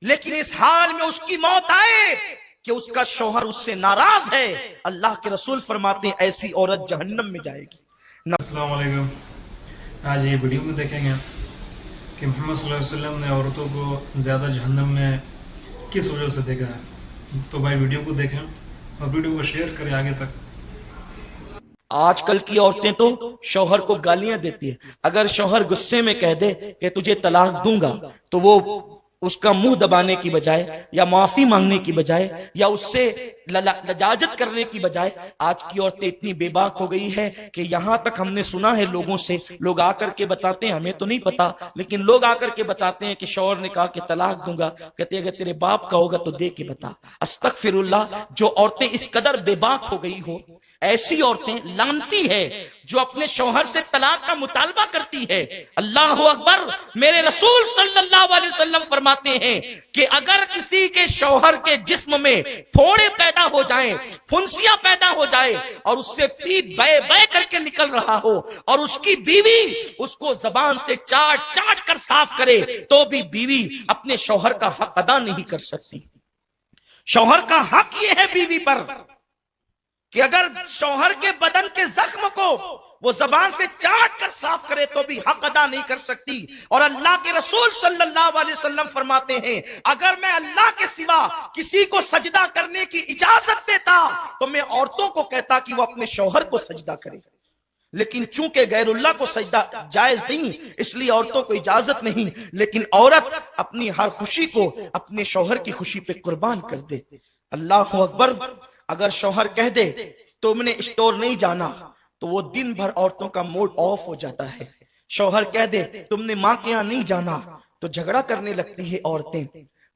लेकिन इस हाल में उसकी मौत आए कि उसका शौहर उससे नाराज है, अल्लाह के रसूल फरमाते हैं ऐसी औरत जहन्नम में जाएगी। अस्सलाम वालेकुम। आज ये वीडियो में देखेंगे कि मोहम्मद सल्लल्लाहु अलैहि वसल्लम ने औरतों को ज़्यादा जहन्नम में किस वजह से देखा है। तो भाई वीडियो को देखें और वीडियो को शेयर करें आगे तक। आजकल की औरतें तो शौहर को गालियां देती है। अगर शौहर गुस्से में कह दे कि तुझे तलाक दूंगा, तो वो उसका मुंह दबाने की बजाय या माफी मांगने की बजाय या उससे लजाजत करने की बजाय, आज की औरतें इतनी बेबाक हो गई है कि यहां तक हमने सुना है लोगों से, लोग आकर के बताते हैं, हमें तो नहीं पता, लेकिन लोग आकर के बताते हैं कि शौहर ने कहा कि तलाक दूंगा, कहते अगर तेरे बाप का होगा तो दे के बता। अस्तगफिरुल्लाह। जो औरतें इस कदर बेबाक हो गई हो, ऐसी औरतें लानती है जो अपने शौहर से तलाक का मुतालबा करती है। अल्लाह अकबर। मेरे रसूल सल्लल्लाहु अलैहि वसल्लम फरमाते हैं कि अगर किसी के शौहर के जिस्म में फोड़े पैदा हो जाएं, फुंसियां पैदा हो जाए और उससे पीप बे बे करके निकल रहा हो और उसकी बीवी उसको जबान से चाट चाट कर साफ करे, तो भी बीवी अपने शौहर का हक अदा नहीं कर सकती। शौहर का हक यह है बीवी पर कि अगर शौहर के बदन के जख्म को वो जबान से चाट कर साफ करे तो भी हक अदा नहीं कर सकती। और अल्लाह के रसूल सल्लल्लाहु अलैहि वसल्लम फरमाते हैं, अगर मैं अल्लाह के सिवा किसी को सजदा करने की इजाजत देता तो मैं औरतों को कहता कि वो अपने शौहर को सजदा करे, लेकिन चूंकि गैरुल्लाह को सजदा जायज नहीं, इसलिए औरतों को इजाजत नहीं। लेकिन औरत अपनी हर खुशी को अपने शौहर की खुशी पे कुर्बान कर दे। अल्लाह अकबर। अगर शौहर कह दे तुमने स्टोर नहीं जाना, तो वो दिन भर औरतों का मूड ऑफ हो जाता है। शौहर कह दे तुमने माँ के यहाँ नहीं जाना, तो झगड़ा करने लगती है औरतें।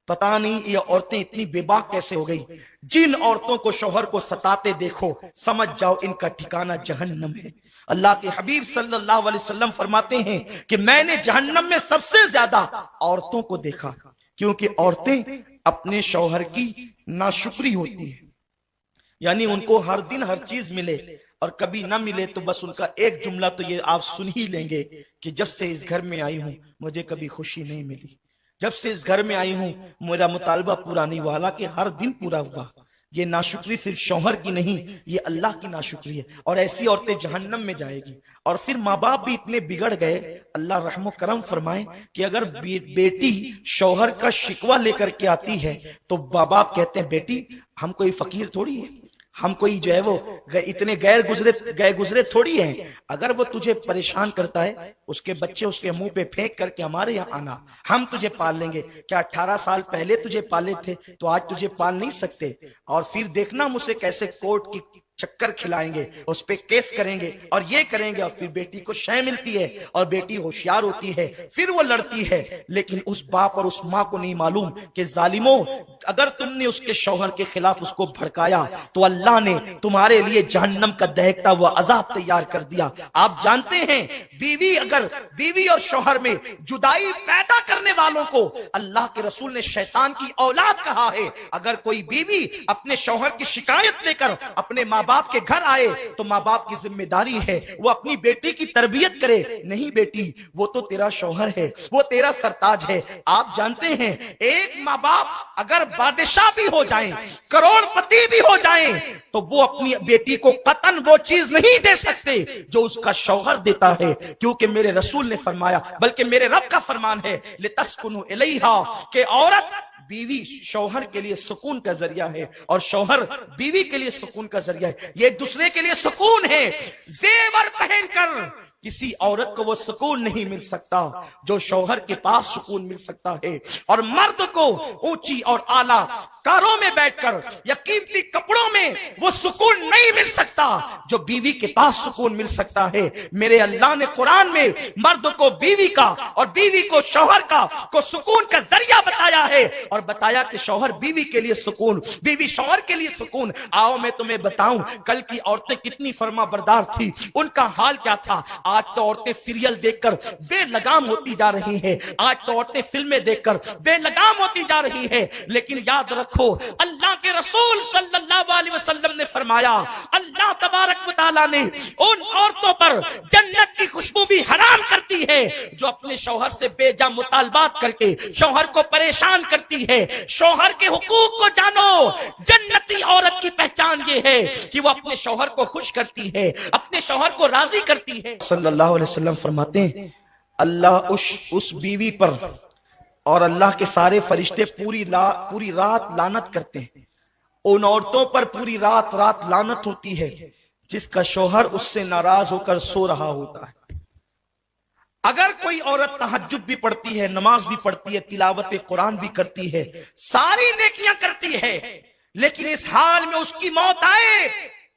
पता नहीं ये औरतें इतनी बेबाक कैसे हो गई। जिन औरतों को शौहर को सताते देखो, समझ जाओ इनका ठिकाना जहन्नम है। अल्लाह के हबीब सल्लल्लाहु अलैहि वसल्लम फरमाते हैं कि मैंने जहन्नम में सबसे ज्यादा औरतों को देखा, क्योंकि औरतें अपने शौहर की नाशुक्री होती है। यानी उनको हर दिन हर चीज मिले और कभी ना मिले तो बस उनका एक जुमला तो ये आप सुन ही लेंगे कि जब से इस घर में आई हूं मुझे कभी खुशी नहीं मिली, जब से इस घर में आई हूं मेरा मुतालबा पूरा नहीं हुआ, हालांकि हर दिन पूरा हुआ। ये नाशुक्री सिर्फ शौहर की नहीं, ये अल्लाह की नाशुक्री है। और ऐसी औरतें जहन्नम में जाएगी। और फिर माँ बाप भी इतने बिगड़ गए, अल्लाह रहम करम फरमाए, कि अगर बेटी शौहर का शिकवा लेकर के आती है तो माँ बाप कहते हैं बेटी हम कोई फकीर थोड़ी है, हम कोई जो है वो इतने गैर गुजरे थोड़ी हैं। अगर वो तुझे परेशान करता है, उसके बच्चे उसके मुंह पे फेंक करके हमारे यहाँ आना, हम तुझे पाल लेंगे। क्या 18 साल पहले तुझे पाले थे तो आज तुझे पाल नहीं सकते? और फिर देखना मुझसे कैसे कोर्ट की चक्कर खिलाएंगे, उस पे केस करेंगे और ये करेंगे। और फिर बेटी को शय मिलती है और बेटी होशियार होती है, फिर वो लड़ती है। लेकिन उस बाप और उस माँ को नहीं मालूम कि जालिमों, अगर तुमने उसके शौहर के खिलाफ उसको भड़काया तो अल्लाह ने तुम्हारे लिए जहन्नम का दहकता हुआ अजाब तैयार कर दिया। आप जानते हैं बीवी और शौहर में जुदाई पैदा करने वालों को अल्लाह के रसूल ने शैतान की औलाद कहा है। अगर कोई बीवी अपने शौहर की शिकायत लेकर अपने माँ बाप के घर आए तो माँ बाप की जिम्मेदारी है वो अपनी बेटी की तरबियत करे। नहीं बेटी, वो तो तेरा शौहर है, वो तेरा सरताज है। आप जानते हैं एक माँ बाप अगर बादशाह भी हो जाएं, करोड़पति भी हो जाएं, तो वो अपनी बेटी को कतन वो चीज नहीं दे सकते जो उसका शौहर देता है, क्योंकि मेरे रसूल ने फरमाया, बल्कि मेरे रब का फरमान है, लितस्कुनु इलैहा, कि औरत बीवी शौहर के लिए सुकून का जरिया है और शौहर बीवी के लिए सुकून का जरिया है। ये एक दूसरे के लिए सुकून है। जेवर पहनकर किसी औरत को वो सुकून नहीं मिल सकता जो शौहर के पास सुकून मिल सकता है। और मर्द को ऊंची और आला कारों में बैठकर या कीमती कपड़ों में वो सुकून नहीं मिल सकता जो बीवी के पास सुकून मिल सकता है। मेरे अल्लाह ने कुरान में मर्द को बीवी का और बीवी को शौहर का को सुकून का जरिया बताया है और बताया कि शौहर बीवी के लिए सुकून, बीवी शौहर के लिए सुकून। आओ मैं तुम्हें बताऊं कल की औरतें कितनी फर्मा बरदार थी, उनका हाल क्या था। आज तो औरतें सीरियल देखकर बेलगाम होती जा रही हैं, आज तो औरतें फिल्में देखकर बेलगाम होती जा रही है। लेकिन याद रखो, अल्लाह के रसूल सल्लल्लाहु अलैहि वसल्लम ने फरमाया, अल्लाह तबारक व तआला ने उन औरतों पर जन्नत की खुशबू भी हराम करती है जो अपने शौहर से बेजा मुतालबात करके शौहर को परेशान करती है। शौहर के हुकूक को जानो। जन्नती औरत की पहचान ये है कि वो अपने शौहर को खुश करती है, अपने शौहर को राजी करती है। सल्लल्लाहु अलैहि वसल्लम फरमाते हैं, अल्लाह उस बीवी पर और अल्लाह के सारे फरिश्ते पूरी रात लानत करते हैं। उन औरतों पर पूरी रात लानत होती है जिसका शौहर उससे नाराज होकर सो रहा होता है। अगर कोई औरत तहज्जुद भी पढ़ती है, नमाज भी पढ़ती है, तिलावत कुरान भी करती है, सारी नेकियां करती है, लेकिन इस हाल में उसकी मौत आए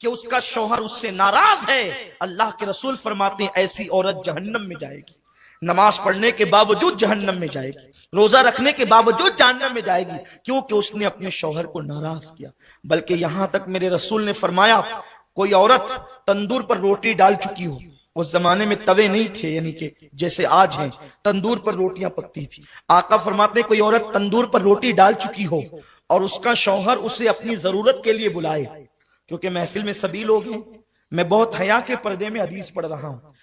कि उसका शौहर उससे नाराज है, अल्लाह के रसूल फरमाते हैं ऐसी औरत जहन्नम में जाएगी। नमाज पढ़ने के बावजूद जहन्नम में जाएगी, रोजा रखने के बावजूद जहन्नम में जाएगी, क्योंकि उसने अपने शौहर को नाराज किया। बल्कि यहां तक मेरे रसूल ने फरमाया, कोई औरत तंदूर पर रोटी डाल चुकी हो, उस जमाने में तवे नहीं थे, यानी कि जैसे आज हैं, तंदूर पर रोटियां पकती थी। आका फरमाते कोई औरत तंदूर पर रोटी डाल चुकी हो और उसका शौहर उसे अपनी जरूरत के लिए बुलाए, क्योंकि महफिल में सभी लोग हैं, मैं बहुत हया के पर्दे में हदीस पढ़ रहा हूं।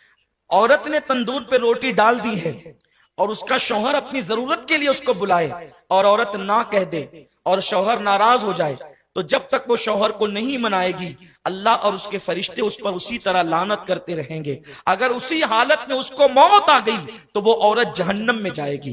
औरत ने तंदूर पे रोटी डाल दी है और उसका शौहर अपनी जरूरत के लिए उसको बुलाए और औरत ना कह दे और शौहर नाराज हो जाए, तो जब तक वो शौहर को नहीं मनाएगी, अल्लाह और उसके फरिश्ते उस पर उसी तरह लानत करते रहेंगे। अगर उसी हालत में उसको मौत आ गई तो वो औरत जहन्नम में जाएगी।